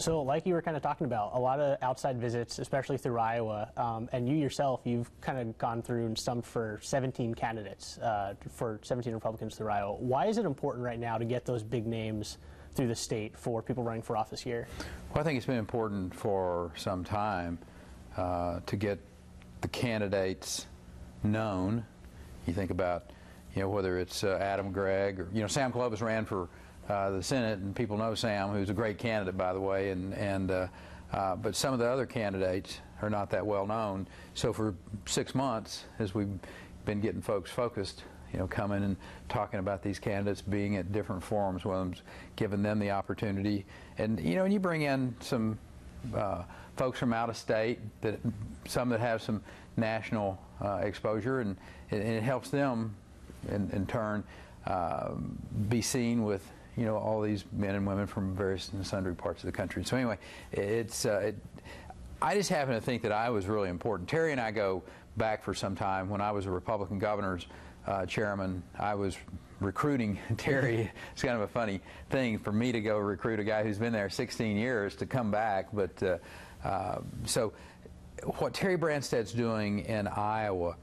So like you were kind of talking about, a lot of outside visits, especially through Iowa, and you yourself, you've kind of gone through and stumped for 17 candidates, for 17 Republicans through Iowa. Why is it important right now to get those big names through the state for people running for office here? Well, I think it's been important for some time to get the candidates known. You think about, whether it's Adam Gregg or, Sam Clovis ran for the Senate, and people know Sam, who's a great candidate, by the way, but some of the other candidates are not that well known. So for 6 months, as we've been getting folks focused, coming and talking about these candidates, being at different forums with them, giving them the opportunity, and you bring in some folks from out of state, some that have some national exposure, and it helps them in turn be seen with all these men and women from various and sundry parts of the country. So anyway, I just happen to think that Iowa is really important. Terry and I go back for some time. When I was a Republican governor's chairman, I was recruiting Terry. It's kind of a funny thing for me to go recruit a guy who's been there 16 years to come back. But so what Terry Branstad's doing in Iowa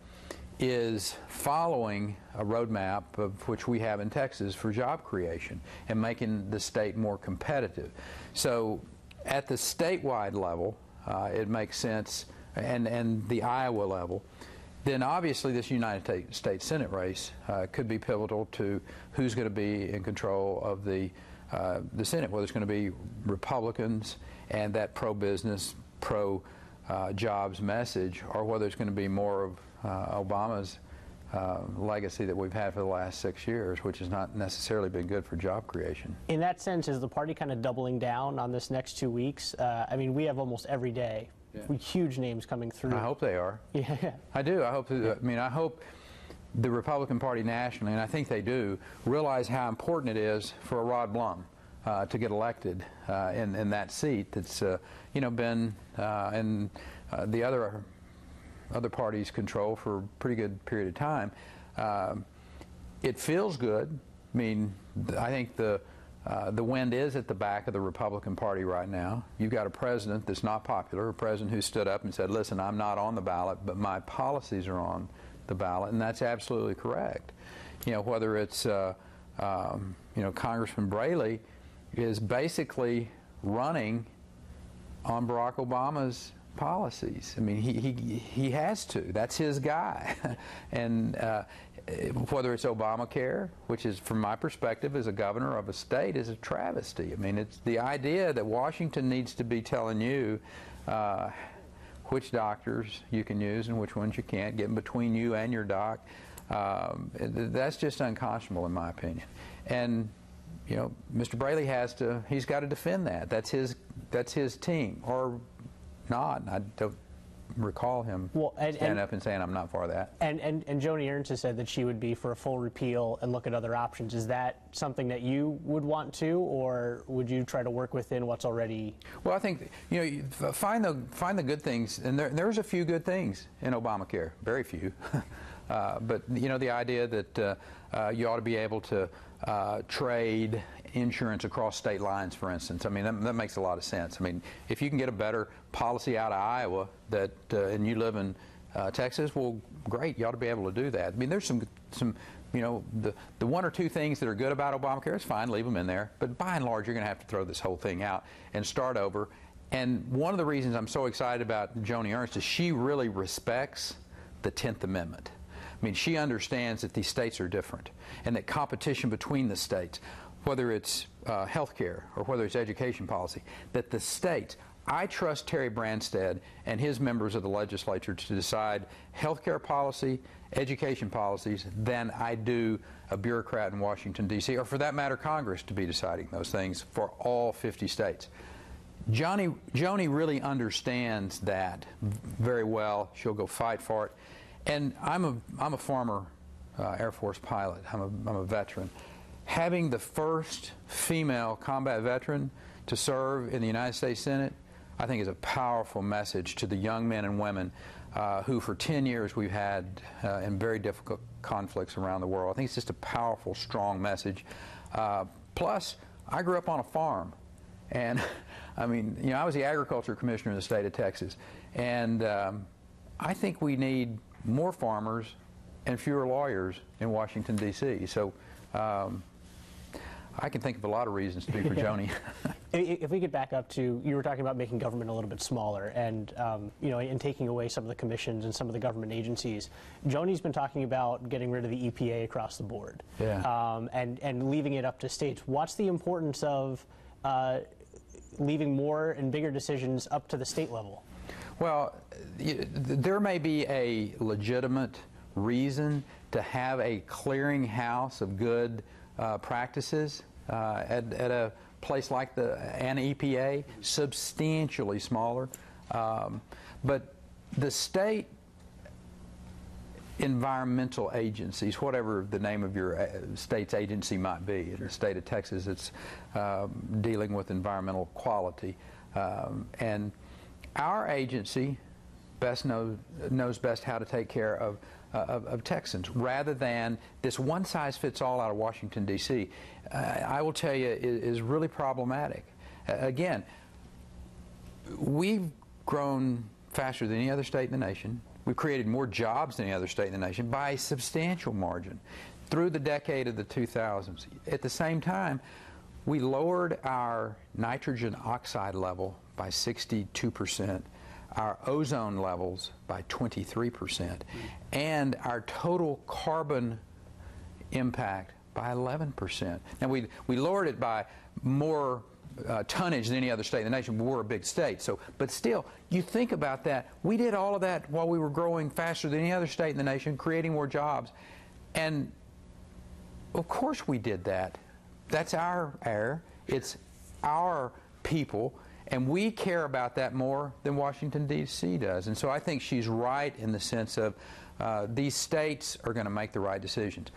is following a roadmap of which we have in Texas for job creation and making the state more competitive. So at the statewide level, it makes sense, and the Iowa level, then obviously this United States Senate race could be pivotal to who's going to be in control of the Senate, whether it's going to be Republicans and that pro-business, pro-jobs message, or whether it's going to be more of Obama's legacy that we've had for the last 6 years, which has not necessarily been good for job creation. In that sense, is the party kind of doubling down on this next 2 weeks? I mean, we have almost every day huge names coming through. I hope they are. Yeah, I do. I hope. I hope the Republican Party nationally, and I think they do, realize how important it is for a Rod Blum to get elected in that seat. That's been in the other parties' control for a pretty good period of time. It feels good. I mean, I think the wind is at the back of the Republican Party right now. You've got a president that's not popular, a president who stood up and said, listen, I'm not on the ballot, but my policies are on the ballot, and that's absolutely correct. Whether it's, Congressman Braley is basically running on Barack Obama's policies. I mean, he has to. That's his guy. And whether it's Obamacare, which is, from my perspective as a governor of a state, is a travesty. I mean, it's the idea that Washington needs to be telling you which doctors you can use and which ones you can't, getting between you and your doc. That's just unconscionable, in my opinion. And Mr. Braley he's got to defend that. That's his team, or not. I don't recall him standing up and saying I'm not for that. And Joni Ernst has said that she would be for a full repeal and look at other options. Is that something that you would want to, or would you try to work within what's already? Well, I think find the good things, and there's a few good things in Obamacare, very few. But the idea that you ought to be able to trade insurance across state lines, for instance. I mean, that makes a lot of sense. I mean, if you can get a better policy out of Iowa and you live in Texas, well, great, you ought to be able to do that. I mean, there's some the one or two things that are good about Obamacare, it's fine, leave them in there. But by and large, you're going to have to throw this whole thing out and start over. And one of the reasons I'm so excited about Joni Ernst is she really respects the 10th Amendment. I mean, she understands that these states are different and that competition between the states, whether it's health care or whether it's education policy, that the states, I trust Terry Branstad and his members of the legislature to decide health care policy, education policies, than I do a bureaucrat in Washington, D.C., or for that matter, Congress to be deciding those things for all 50 states. Joni really understands that very well. She'll go fight for it. And I'm a former Air Force pilot. I'm a veteran. Having the first female combat veteran to serve in the United States Senate, I think is a powerful message to the young men and women who for 10 years we've had in very difficult conflicts around the world. I think it's just a powerful, strong message. Plus, I grew up on a farm, and I mean, you know, I was the agriculture commissioner in the state of Texas, and I think we need more farmers and fewer lawyers in Washington, D.C. So I can think of a lot of reasons to be for Joni. If we could back up to, you were talking about making government a little bit smaller and, you know, and taking away some of the commissions and some of the government agencies. Joni's been talking about getting rid of the EPA across the board, and leaving it up to states. What's the importance of leaving more and bigger decisions up to the state level? Well, there may be a legitimate reason to have a clearinghouse of good practices at a place like an EPA, substantially smaller. But the state environmental agencies, whatever the name of your state's agency might be, in the state of Texas, it's dealing with environmental quality. And our agency knows best how to take care of Texans, rather than this one-size-fits-all out of Washington, D.C. I will tell you, is really problematic. Again, we've grown faster than any other state in the nation. We've created more jobs than any other state in the nation by a substantial margin through the decade of the 2000s. At the same time, we lowered our nitrogen oxide level by 62%. Our ozone levels by 23%, and our total carbon impact by 11%. Now, we lowered it by more tonnage than any other state in the nation, but we're a big state. So, but still, you think about that, we did all of that while we were growing faster than any other state in the nation, creating more jobs. And of course we did that. That's our air. It's our people. And we care about that more than Washington, D.C. does. And so I think she's right in the sense of these states are going to make the right decisions.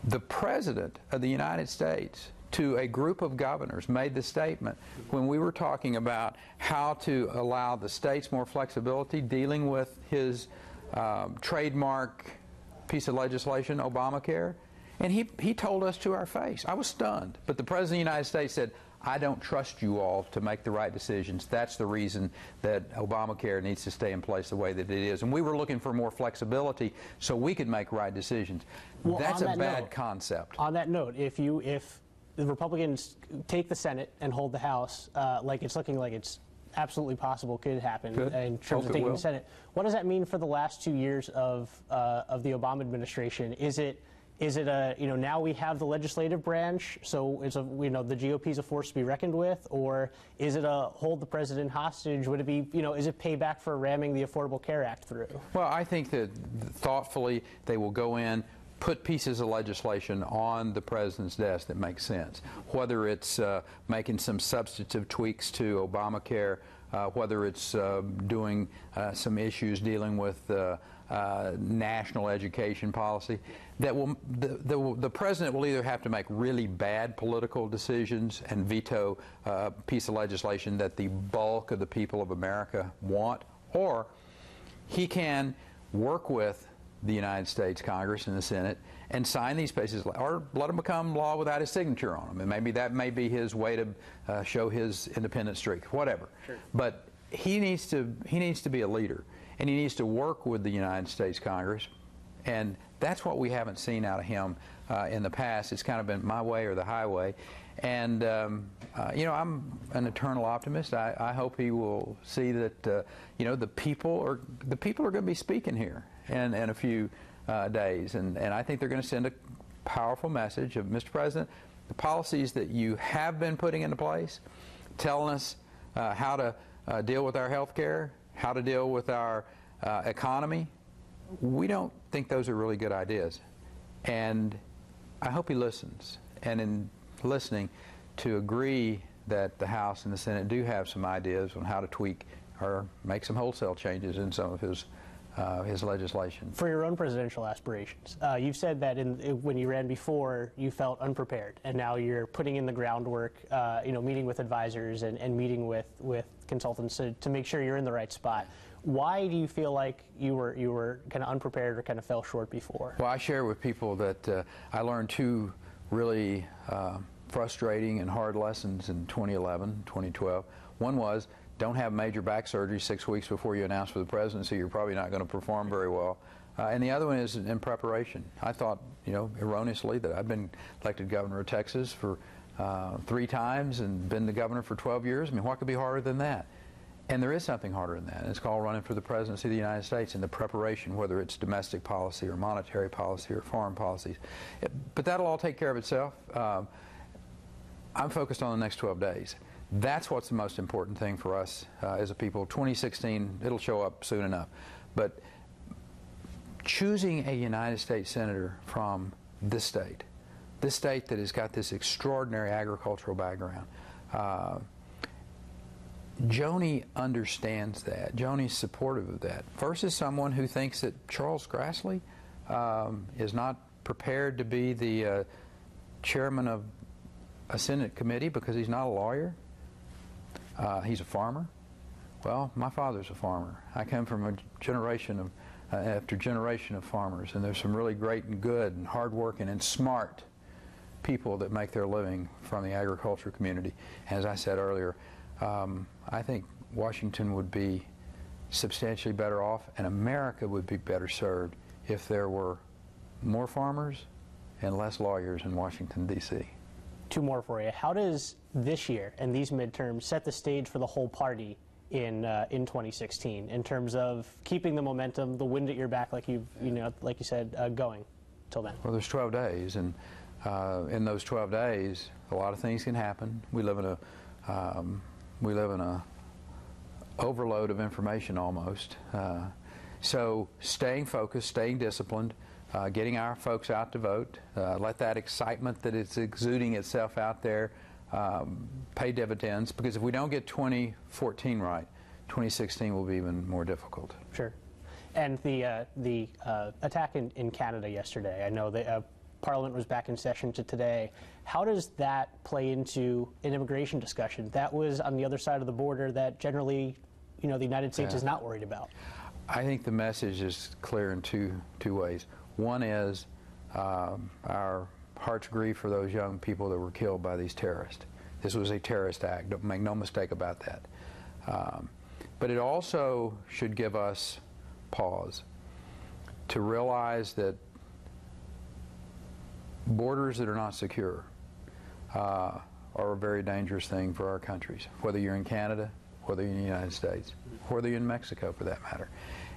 The President of the United States, to a group of governors, made the statement when we were talking about how to allow the states more flexibility dealing with his trademark piece of legislation, Obamacare. And he told us to our face. I was stunned. But the President of the United States said, I don't trust you all to make the right decisions. That's the reason that Obamacare needs to stay in place the way that it is. And we were looking for more flexibility so we could make right decisions. Well, that's a bad concept. On that note, if the Republicans take the Senate and hold the House, like it's looking like it's absolutely possible could happen in terms of taking the Senate, what does that mean for the last 2 years of the Obama administration? Is it a, you know, now we have the legislative branch, so it's a, you know, the GOP is a force to be reckoned with, or is it a hold the president hostage? Would it be, you know, is it payback for ramming the Affordable Care Act through? Well, I think that thoughtfully they will go in, put pieces of legislation on the president's desk that make sense, whether it's making some substantive tweaks to Obamacare, whether it's doing some issues dealing with national education policy, that the president will either have to make really bad political decisions and veto a piece of legislation that the bulk of the people of America want, or he can work with the United States Congress and the Senate and sign these pieces, or let them become law without his signature on them. And maybe that may be his way to show his independent streak, whatever. Sure. But he needs to be a leader, and he needs to work with the United States Congress, and that's what we haven't seen out of him in the past. It's kind of been my way or the highway. And you know, I'm an eternal optimist. I hope he will see that you know, the people are going to be speaking here in a few days, and I think they're going to send a powerful message of, Mr. President, the policies that you have been putting into place, telling us how to deal with our health care, how to deal with our economy. We don't think those are really good ideas. And I hope he listens. And in listening, to agree that the House and the Senate do have some ideas on how to tweak or make some wholesale changes in some of his legislation. For your own presidential aspirations, you've said that when you ran before, you felt unprepared, and now you're putting in the groundwork, you know, meeting with advisors and meeting with consultants to make sure you're in the right spot. Why do you feel like you were kind of unprepared or kind of fell short before? Well, I share with people that I learned two really frustrating and hard lessons in 2011, 2012. One was, don't have major back surgery 6 weeks before you announce for the presidency. You're probably not going to perform very well. And the other one is in preparation. I thought, erroneously, that I'd been elected governor of Texas for 3 times and been the governor for 12 years. I mean, what could be harder than that? And there is something harder than that. It's called running for the presidency of the United States and the preparation, whether it's domestic policy or monetary policy or foreign policies. But that'll all take care of itself. I'm focused on the next 12 days. That's what's the most important thing for us as a people. 2016, it'll show up soon enough. But choosing a United States senator from this state that has got this extraordinary agricultural background, Joni understands that. Joni's supportive of that. Versus someone who thinks that Charles Grassley is not prepared to be the chairman of a Senate committee because he's not a lawyer. He's a farmer. Well, my father's a farmer. I come from a generation of after generation of farmers, and there's some really great and good and hardworking and smart people that make their living from the agriculture community. As I said earlier, I think Washington would be substantially better off, and America would be better served if there were more farmers and less lawyers in Washington, D.C. 2 more for you. How does this year and these midterms set the stage for the whole party in 2016 in terms of keeping the momentum, the wind at your back, like you said, going till then? Well, there's 12 days, and in those 12 days, a lot of things can happen. We live in a overload of information almost. So staying focused, staying disciplined, getting our folks out to vote, let that excitement that it's exuding itself out there pay dividends, because if we don't get 2014 right, 2016 will be even more difficult. Sure. And the attack in Canada yesterday, I know that Parliament was back in session to today. How does that play into an immigration discussion? That was on the other side of the border that generally, the United States is not worried about. I think the message is clear in two ways. One is our hearts grieve for those young people that were killed by these terrorists. This was a terrorist act. Don't make no mistake about that. But it also should give us pause to realize that borders that are not secure are a very dangerous thing for our countries, whether you're in Canada, whether you're in the United States, whether you're in Mexico for that matter.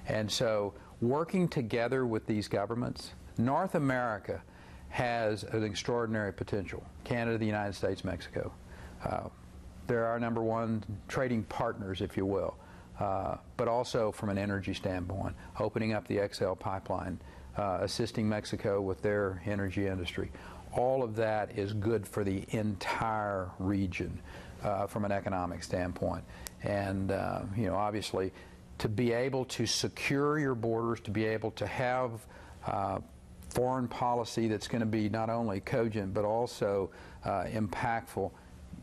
And so working together with these governments, North America has an extraordinary potential. Canada, the United States, Mexico. They're our #1 trading partners, if you will, but also from an energy standpoint, opening up the XL pipeline, assisting Mexico with their energy industry. All of that is good for the entire region from an economic standpoint. And, obviously, to be able to secure your borders, to be able to have foreign policy that's going to be not only cogent but also impactful,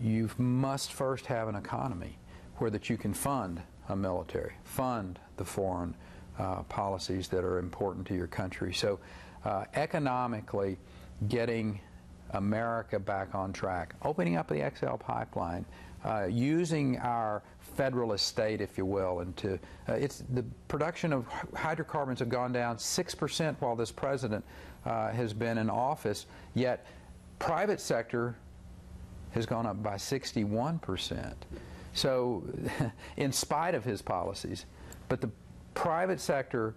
you must first have an economy where that you can fund a military, fund the foreign policies that are important to your country. So economically, getting America back on track, opening up the XL pipeline, using our federal estate, if you will, and it's the production of hydrocarbons have gone down 6% while this president has been in office, yet private sector has gone up by 61%. So in spite of his policies, but the private sector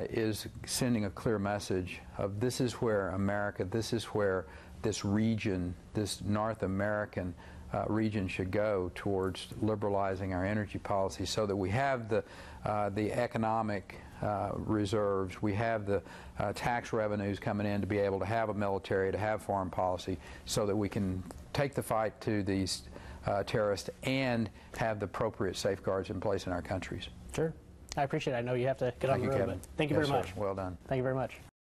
is sending a clear message of this is where America, this is where this region, this North American region should go towards liberalizing our energy policy so that we have the economic reserves, we have the tax revenues coming in to be able to have a military, to have foreign policy, so that we can take the fight to these terrorists and have the appropriate safeguards in place in our countries. Sure. I appreciate it. I know you have to get on the road, but thank you very much. Well done. Thank you very much.